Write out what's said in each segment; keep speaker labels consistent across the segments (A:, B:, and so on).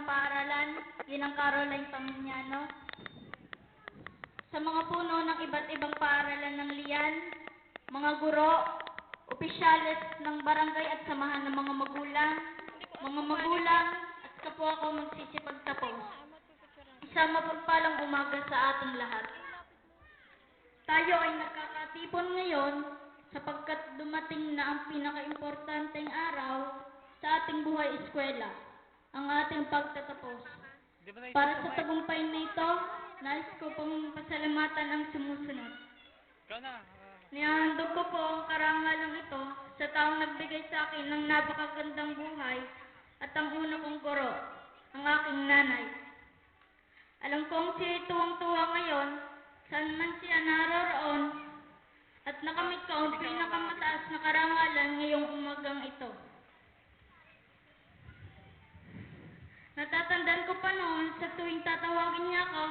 A: ng paaralan, ginang Caroline Paminiano, sa mga puno ng iba't ibang paaralan ng Lian, mga guro, opisyales ng barangay at samahan ng mga magulang at kapwa ko magsisipagtapos. Isang mapagpalang umaga sa ating lahat. Tayo ay nagkakatipon ngayon sapagkat dumating na ang pinaka-importanteng araw sa ating buhay eskwela, ang ating pagtatapos. Para sa tagumpay na ito, nais ko pong pasalamatan ang sumusunod. Nihahandog ko po ang karangalang ito sa taong nagbigay sa akin ng napakagandang buhay at ang una kong guro, ang aking nanay. Alam kong siya'y tuwang-tuwa ngayon, saan man siya naroroon, at nakamit ko ang pinakamataas na karangalan ngayong umagang ito. Natatandaan ko pa noon sa tuwing tatawagin niya ako,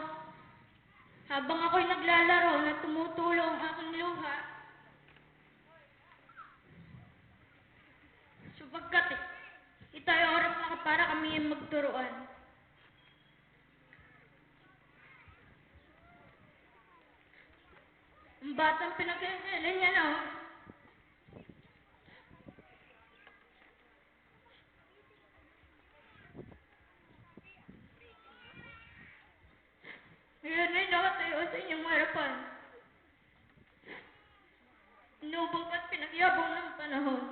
A: habang ako'y naglalaro na tumutulo ang aking luha, sapagkat ito ay oras na para kami magturuan. Ang batang pinag-iilan niya na, ngayon ay nakatayo sa inyong harapan. Inubang at pinagyabong ng panahon.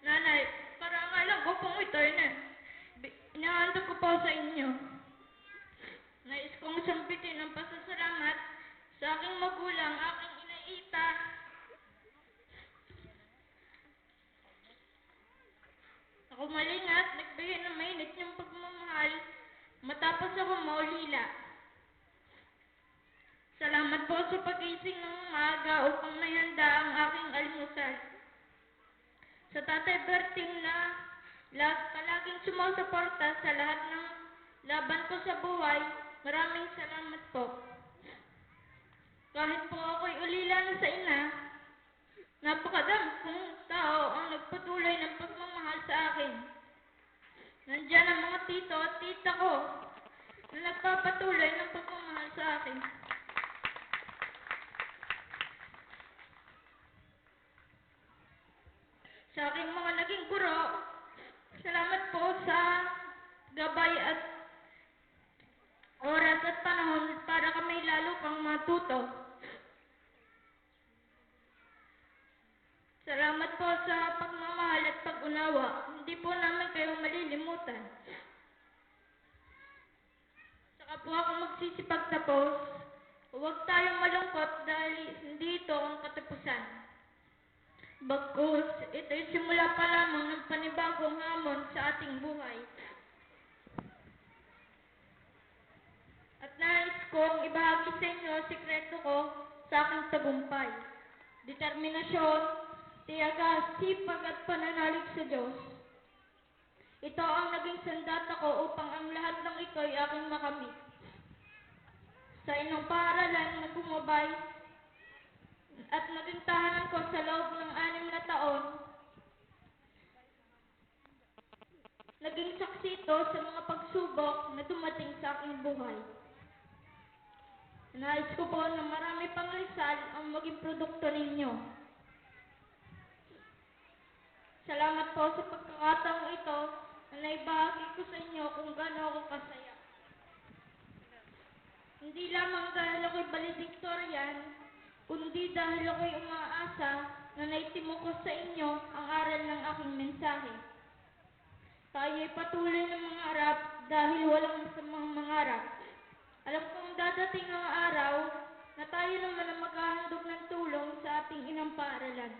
A: Nanay, karangalan ko pong ito'y na. Inahandog ko po sa inyo. Nais kong sampitin ang pasasalamat sa aking magulang, aking inaita, ako malingat, nagbigay ng mainit niyang pagmamahal matapos ako maulila. Salamat po sa pagising ng umaga upang mahanda ang aking almusal. Sa Tatay Berting na palaging sumusuporta sa lahat ng laban ko sa buhay, maraming salamat po. Kahit po ako'y ulila na sa ina, napakadami kong tao ang nagpatuloy ng pagmamahal sa akin. Nandiyan ang mga tito at tita ko na nagpapatuloy ng pagmamahal sa akin. Sa aking mga naging guro, salamat po sa gabay at oras at panahon para kami lalo pang matuto. Salamat po sa pagmamahal at pag-unawa. Hindi po namin kayo malilimutan. Saka po ako magsisipagtapos. Huwag tayong malungkot dahil hindi ito ang katapusan. Bagkus, ito'y simula pa lamang ng panibagong hamon sa ating buhay. At nais kong ibahagi sa inyo ang sikreto ko sa aking tagumpay. Determinasyon, tiyaga, sipag at pananalig sa Diyos. Ito ang naging sandata ko upang ang lahat ng ito ay aking makamit. Sa inyong paaralan na gumabay at naging tahanan ko sa loob ng 6 na taon, naging saksi ito sa mga pagsubok na dumating sa aking buhay. Nais ko po na marami pang Rizal ang maging produkto ninyo. Salamat po sa pagkakataong ito na naibahagi ko sa inyo kung gaano ako kasaya. Hindi lamang dahil ako'y valedictorian, kundi dahil ako'y umaasa na naitimo ko sa inyo ang aral ng aking mensahe. Tayo'y patuloy na mangarap dahil walang masamang mangarap. Alam kong dadating ang araw na tayo naman ang maghahandog ng tulong sa ating inang paaralan.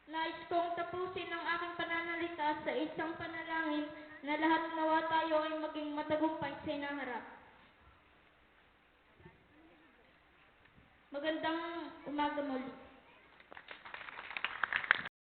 A: Nais kong tapusin ang aking pananalita sa isang panalangin na lahat nawa tayo ay maging matagumpay sa inaharap. Magandang umaga muli.